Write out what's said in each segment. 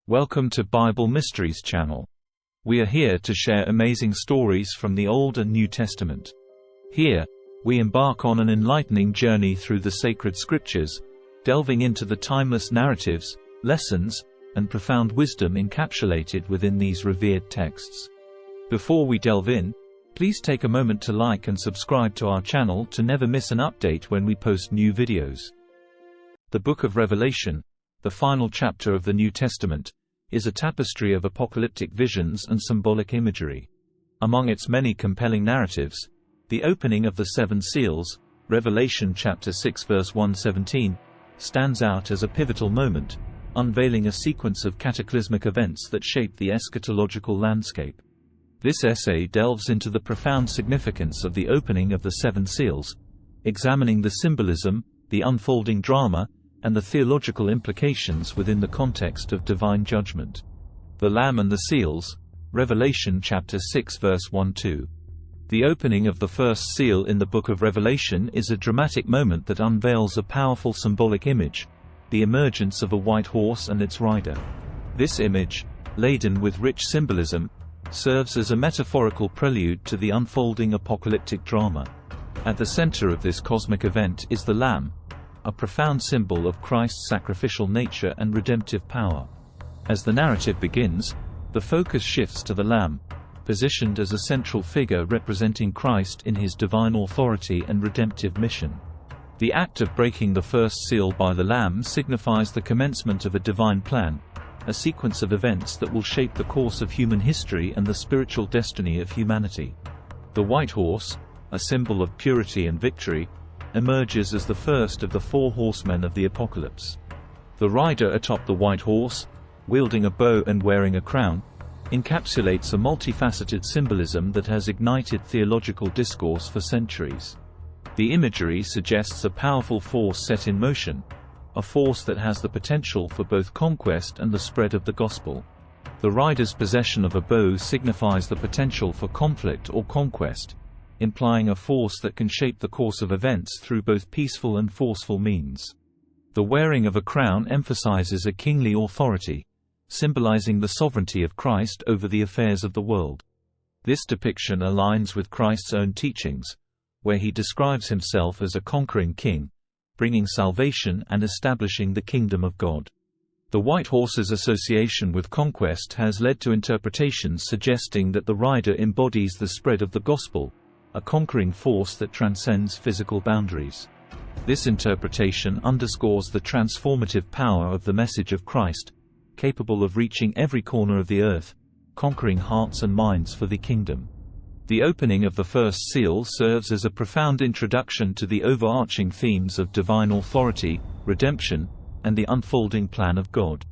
Welcome to Bible Mysteries channel. We are here to share amazing stories from the Old and New Testament. Here, we embark on an enlightening journey through the sacred scriptures, delving into the timeless narratives, lessons, and profound wisdom encapsulated within these revered texts. Before we delve in, please take a moment to like and subscribe to our channel to never miss an update when we post new videos. The Book of Revelation, the final chapter of the New Testament, is a tapestry of apocalyptic visions and symbolic imagery. Among its many compelling narratives, the opening of the seven seals, Revelation chapter 6 verse 117, stands out as a pivotal moment, unveiling a sequence of cataclysmic events that shape the eschatological landscape. This essay delves into the profound significance of the opening of the seven seals, examining the symbolism, the unfolding drama, and the theological implications within the context of divine judgment. The Lamb and the Seals, Revelation chapter 6 verse 1-2. The opening of the first seal in the Book of Revelation is a dramatic moment that unveils a powerful symbolic image, the emergence of a white horse and its rider. This image, laden with rich symbolism, serves as a metaphorical prelude to the unfolding apocalyptic drama. At the center of this cosmic event is the Lamb, a profound symbol of Christ's sacrificial nature and redemptive power. As the narrative begins, the focus shifts to the Lamb, positioned as a central figure representing Christ in his divine authority and redemptive mission. The act of breaking the first seal by the Lamb signifies the commencement of a divine plan, a sequence of events that will shape the course of human history and the spiritual destiny of humanity. The white horse, a symbol of purity and victory, emerges as the first of the four horsemen of the apocalypse. The rider atop the white horse, wielding a bow and wearing a crown, encapsulates a multifaceted symbolism that has ignited theological discourse for centuries. The imagery suggests a powerful force set in motion, a force that has the potential for both conquest and the spread of the gospel. The rider's possession of a bow signifies the potential for conflict or conquest, implying a force that can shape the course of events through both peaceful and forceful means. The wearing of a crown emphasizes a kingly authority, symbolizing the sovereignty of Christ over the affairs of the world. This depiction aligns with Christ's own teachings, where he describes himself as a conquering king, bringing salvation and establishing the kingdom of God. The white horse's association with conquest has led to interpretations suggesting that the rider embodies the spread of the gospel, a conquering force that transcends physical boundaries. This interpretation underscores the transformative power of the message of Christ, capable of reaching every corner of the earth, conquering hearts and minds for the kingdom. The opening of the first seal serves as a profound introduction to the overarching themes of divine authority, redemption, and the unfolding plan of God.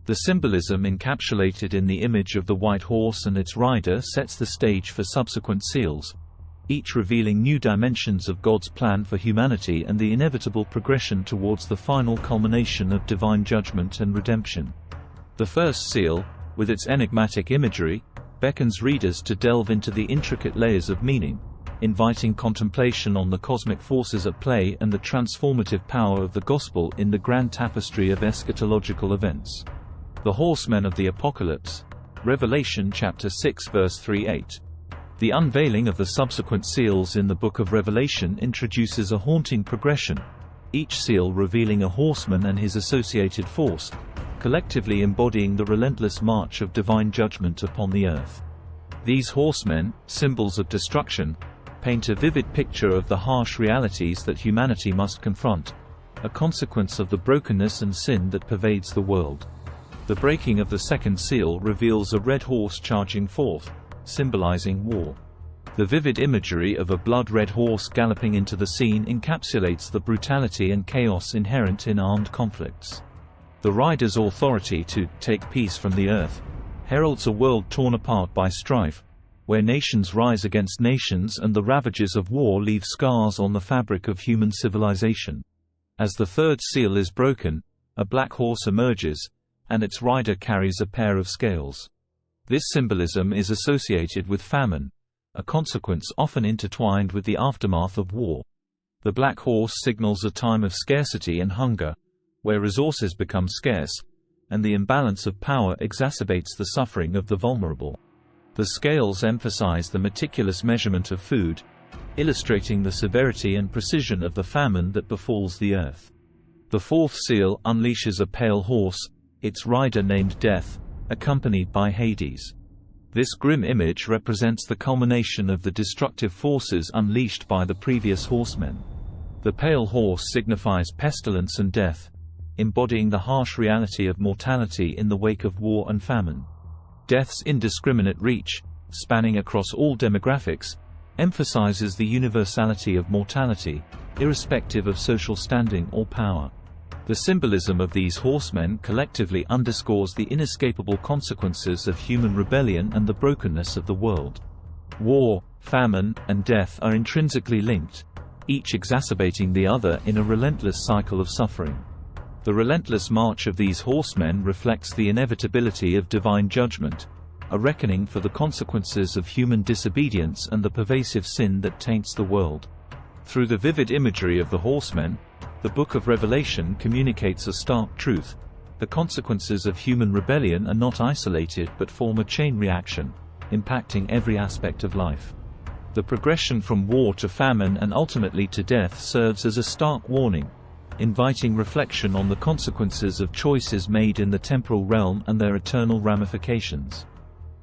The symbolism encapsulated in the image of the white horse and its rider sets the stage for subsequent seals, each revealing new dimensions of God's plan for humanity and the inevitable progression towards the final culmination of divine judgment and redemption. The first seal, with its enigmatic imagery, beckons readers to delve into the intricate layers of meaning, inviting contemplation on the cosmic forces at play and the transformative power of the gospel in the grand tapestry of eschatological events. The horsemen of the apocalypse, Revelation chapter 6 verse 3-8. The unveiling of the subsequent seals in the Book of Revelation introduces a haunting progression, each seal revealing a horseman and his associated force, collectively embodying the relentless march of divine judgment upon the earth. These horsemen, symbols of destruction, paint a vivid picture of the harsh realities that humanity must confront, a consequence of the brokenness and sin that pervades the world. The breaking of the second seal reveals a red horse charging forth, symbolizing war. The vivid imagery of a blood-red horse galloping into the scene encapsulates the brutality and chaos inherent in armed conflicts. The rider's authority to take peace from the earth heralds a world torn apart by strife, where nations rise against nations and the ravages of war leave scars on the fabric of human civilization. As the third seal is broken, a black horse emerges, and its rider carries a pair of scales. This symbolism is associated with famine, a consequence often intertwined with the aftermath of war. The black horse signals a time of scarcity and hunger, where resources become scarce, and the imbalance of power exacerbates the suffering of the vulnerable. The scales emphasize the meticulous measurement of food, illustrating the severity and precision of the famine that befalls the earth. The fourth seal unleashes a pale horse, its rider named Death, accompanied by Hades. This grim image represents the culmination of the destructive forces unleashed by the previous horsemen. The pale horse signifies pestilence and death, embodying the harsh reality of mortality in the wake of war and famine. Death's indiscriminate reach, spanning across all demographics, emphasizes the universality of mortality, irrespective of social standing or power. The symbolism of these horsemen collectively underscores the inescapable consequences of human rebellion and the brokenness of the world. War, famine, and death are intrinsically linked, each exacerbating the other in a relentless cycle of suffering. The relentless march of these horsemen reflects the inevitability of divine judgment, a reckoning for the consequences of human disobedience and the pervasive sin that taints the world. Through the vivid imagery of the horsemen, the Book of Revelation communicates a stark truth: the consequences of human rebellion are not isolated but form a chain reaction, impacting every aspect of life. The progression from war to famine and ultimately to death serves as a stark warning, inviting reflection on the consequences of choices made in the temporal realm and their eternal ramifications.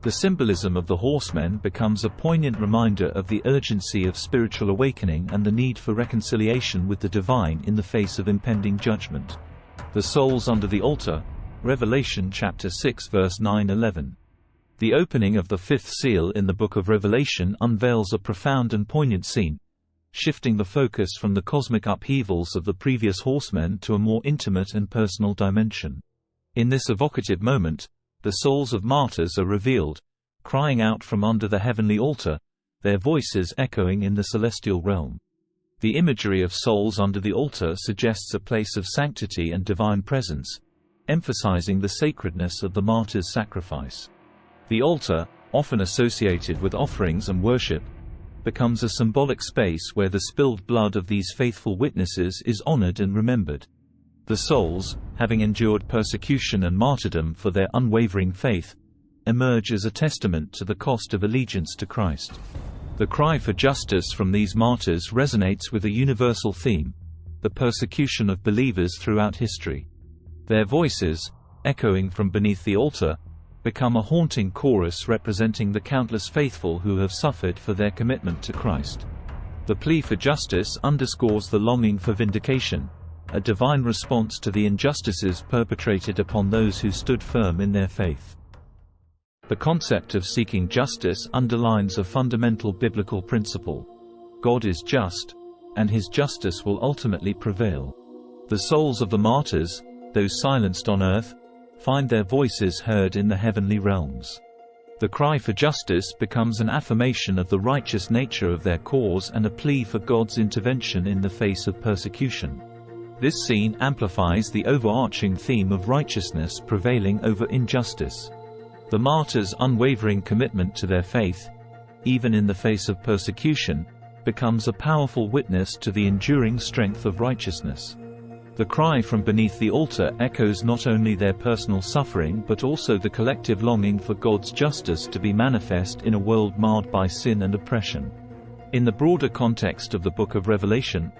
The symbolism of the horsemen becomes a poignant reminder of the urgency of spiritual awakening and the need for reconciliation with the divine in the face of impending judgment. The souls under the altar, Revelation chapter 6 verse 9-11. The opening of the fifth seal in the Book of Revelation unveils a profound and poignant scene, shifting the focus from the cosmic upheavals of the previous horsemen to a more intimate and personal dimension. In this evocative moment, the souls of martyrs are revealed, crying out from under the heavenly altar, their voices echoing in the celestial realm. The imagery of souls under the altar suggests a place of sanctity and divine presence, emphasizing the sacredness of the martyr's sacrifice. The altar, often associated with offerings and worship, becomes a symbolic space where the spilled blood of these faithful witnesses is honored and remembered. The souls, having endured persecution and martyrdom for their unwavering faith, emerge as a testament to the cost of allegiance to Christ. The cry for justice from these martyrs resonates with a universal theme: the persecution of believers throughout history. Their voices, echoing from beneath the altar, become a haunting chorus representing the countless faithful who have suffered for their commitment to Christ. The plea for justice underscores the longing for vindication, a divine response to the injustices perpetrated upon those who stood firm in their faith. The concept of seeking justice underlines a fundamental biblical principle: God is just, and His justice will ultimately prevail. The souls of the martyrs, those silenced on earth, find their voices heard in the heavenly realms. The cry for justice becomes an affirmation of the righteous nature of their cause and a plea for God's intervention in the face of persecution. This scene amplifies the overarching theme of righteousness prevailing over injustice. The martyrs' unwavering commitment to their faith, even in the face of persecution, becomes a powerful witness to the enduring strength of righteousness. The cry from beneath the altar echoes not only their personal suffering but also the collective longing for God's justice to be manifest in a world marred by sin and oppression. In the broader context of the Book of Revelation,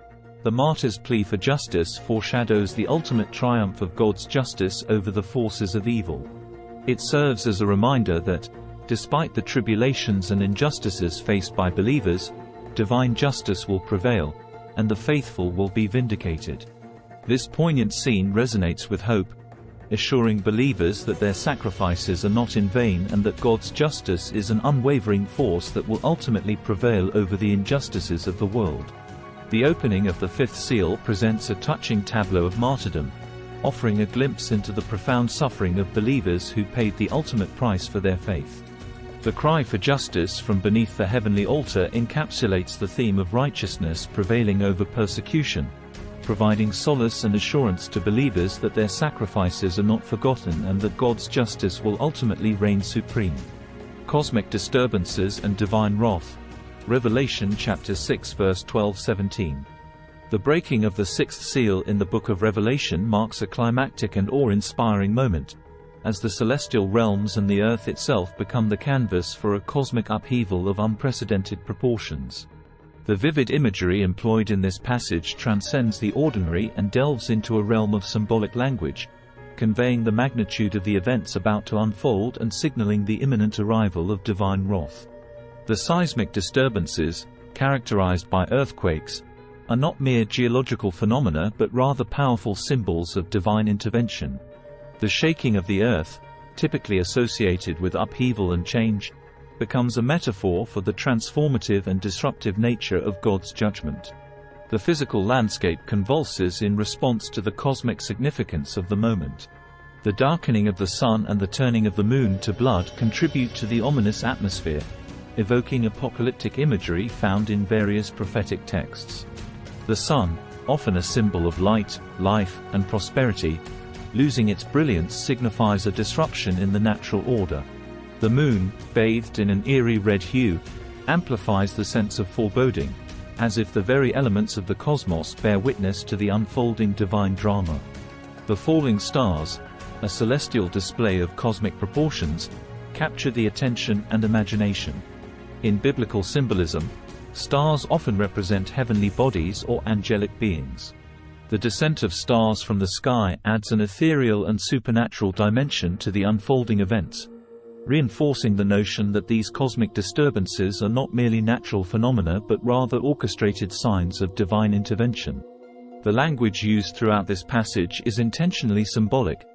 the martyr's plea for justice foreshadows the ultimate triumph of God's justice over the forces of evil. It serves as a reminder that, despite the tribulations and injustices faced by believers, divine justice will prevail, and the faithful will be vindicated. This poignant scene resonates with hope, assuring believers that their sacrifices are not in vain and that God's justice is an unwavering force that will ultimately prevail over the injustices of the world. The opening of the fifth seal presents a touching tableau of martyrdom, offering a glimpse into the profound suffering of believers who paid the ultimate price for their faith. The cry for justice from beneath the heavenly altar encapsulates the theme of righteousness prevailing over persecution, providing solace and assurance to believers that their sacrifices are not forgotten and that God's justice will ultimately reign supreme. Cosmic disturbances and divine wrath. Revelation chapter 6 verse 12-17. The breaking of the sixth seal in the Book of Revelation marks a climactic and awe-inspiring moment, as the celestial realms and the earth itself become the canvas for a cosmic upheaval of unprecedented proportions. The vivid imagery employed in this passage transcends the ordinary and delves into a realm of symbolic language, conveying the magnitude of the events about to unfold and signaling the imminent arrival of divine wrath. The seismic disturbances, characterized by earthquakes, are not mere geological phenomena but rather powerful symbols of divine intervention. The shaking of the earth, typically associated with upheaval and change, becomes a metaphor for the transformative and disruptive nature of God's judgment. The physical landscape convulses in response to the cosmic significance of the moment. The darkening of the sun and the turning of the moon to blood contribute to the ominous atmosphere, evoking apocalyptic imagery found in various prophetic texts. The sun, often a symbol of light, life, and prosperity, losing its brilliance signifies a disruption in the natural order. The moon, bathed in an eerie red hue, amplifies the sense of foreboding, as if the very elements of the cosmos bear witness to the unfolding divine drama. The falling stars, a celestial display of cosmic proportions, capture the attention and imagination. In biblical symbolism, stars often represent heavenly bodies or angelic beings. The descent of stars from the sky adds an ethereal and supernatural dimension to the unfolding events, reinforcing the notion that these cosmic disturbances are not merely natural phenomena but rather orchestrated signs of divine intervention. The language used throughout this passage is intentionally symbolic,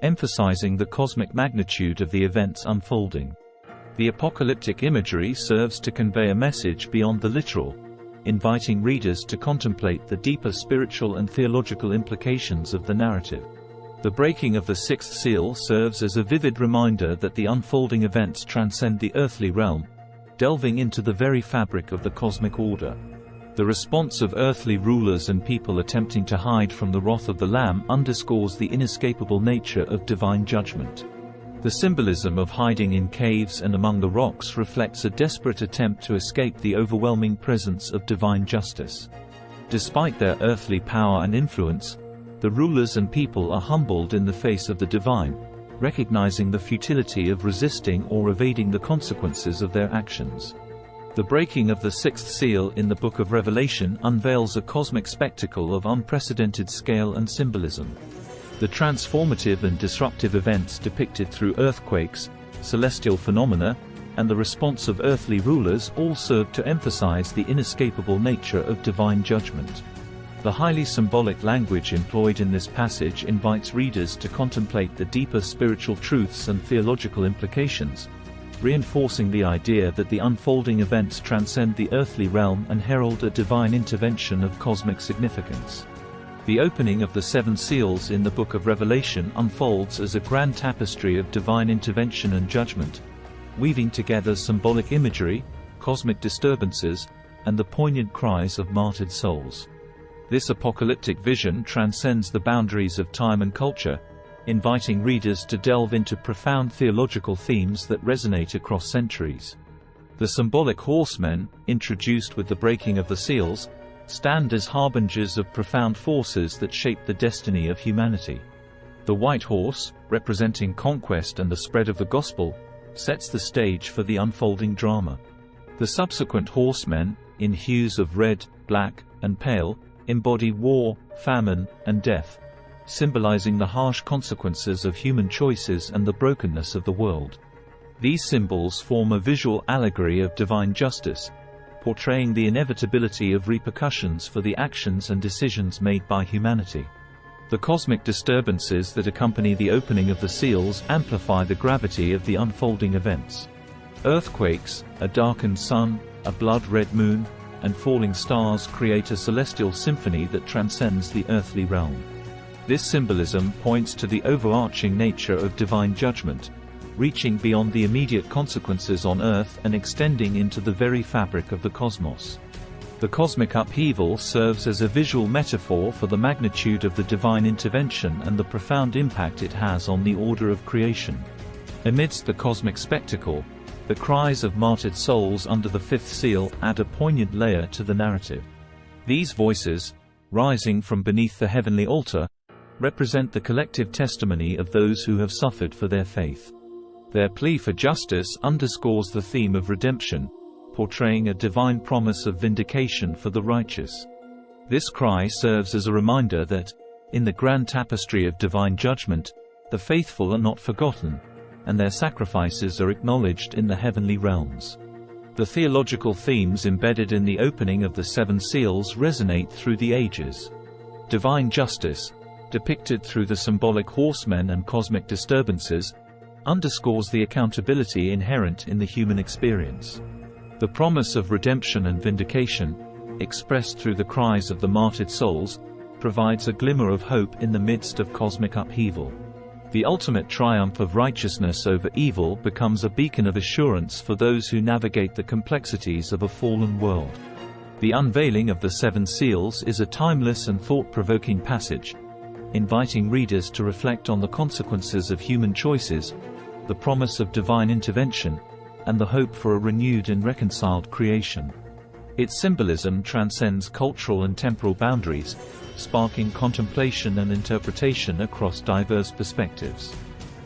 emphasizing the cosmic magnitude of the events unfolding. The apocalyptic imagery serves to convey a message beyond the literal, inviting readers to contemplate the deeper spiritual and theological implications of the narrative. The breaking of the sixth seal serves as a vivid reminder that the unfolding events transcend the earthly realm, delving into the very fabric of the cosmic order. The response of earthly rulers and people attempting to hide from the wrath of the Lamb underscores the inescapable nature of divine judgment. The symbolism of hiding in caves and among the rocks reflects a desperate attempt to escape the overwhelming presence of divine justice. Despite their earthly power and influence, the rulers and people are humbled in the face of the divine, recognizing the futility of resisting or evading the consequences of their actions. The breaking of the sixth seal in the Book of Revelation unveils a cosmic spectacle of unprecedented scale and symbolism. The transformative and disruptive events depicted through earthquakes, celestial phenomena, and the response of earthly rulers all serve to emphasize the inescapable nature of divine judgment. The highly symbolic language employed in this passage invites readers to contemplate the deeper spiritual truths and theological implications, reinforcing the idea that the unfolding events transcend the earthly realm and herald a divine intervention of cosmic significance. The opening of the seven seals in the Book of Revelation unfolds as a grand tapestry of divine intervention and judgment, weaving together symbolic imagery, cosmic disturbances, and the poignant cries of martyred souls. This apocalyptic vision transcends the boundaries of time and culture, inviting readers to delve into profound theological themes that resonate across centuries. The symbolic horsemen, introduced with the breaking of the seals, stand as harbingers of profound forces that shape the destiny of humanity. The white horse, representing conquest and the spread of the gospel, sets the stage for the unfolding drama. The subsequent horsemen, in hues of red, black, and pale, embody war, famine, and death, symbolizing the harsh consequences of human choices and the brokenness of the world. These symbols form a visual allegory of divine justice, portraying the inevitability of repercussions for the actions and decisions made by humanity. The cosmic disturbances that accompany the opening of the seals amplify the gravity of the unfolding events. Earthquakes, a darkened sun, a blood-red moon, and falling stars create a celestial symphony that transcends the earthly realm. This symbolism points to the overarching nature of divine judgment, reaching beyond the immediate consequences on Earth and extending into the very fabric of the cosmos. The cosmic upheaval serves as a visual metaphor for the magnitude of the divine intervention and the profound impact it has on the order of creation. Amidst the cosmic spectacle, the cries of martyred souls under the fifth seal add a poignant layer to the narrative. These voices, rising from beneath the heavenly altar, represent the collective testimony of those who have suffered for their faith. Their plea for justice underscores the theme of redemption, portraying a divine promise of vindication for the righteous. This cry serves as a reminder that, in the grand tapestry of divine judgment, the faithful are not forgotten, and their sacrifices are acknowledged in the heavenly realms. The theological themes embedded in the opening of the seven seals resonate through the ages. Divine justice, depicted through the symbolic horsemen and cosmic disturbances, underscores the accountability inherent in the human experience. The promise of redemption and vindication, expressed through the cries of the martyred souls, provides a glimmer of hope in the midst of cosmic upheaval. The ultimate triumph of righteousness over evil becomes a beacon of assurance for those who navigate the complexities of a fallen world. The unveiling of the seven seals is a timeless and thought-provoking passage, inviting readers to reflect on the consequences of human choices, the promise of divine intervention, and the hope for a renewed and reconciled creation. Its symbolism transcends cultural and temporal boundaries, sparking contemplation and interpretation across diverse perspectives.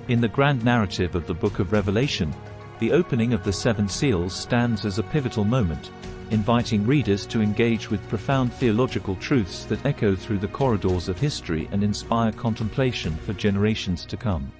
In the grand narrative of the Book of Revelation, the opening of the seven seals stands as a pivotal moment, inviting readers to engage with profound theological truths that echo through the corridors of history and inspire contemplation for generations to come.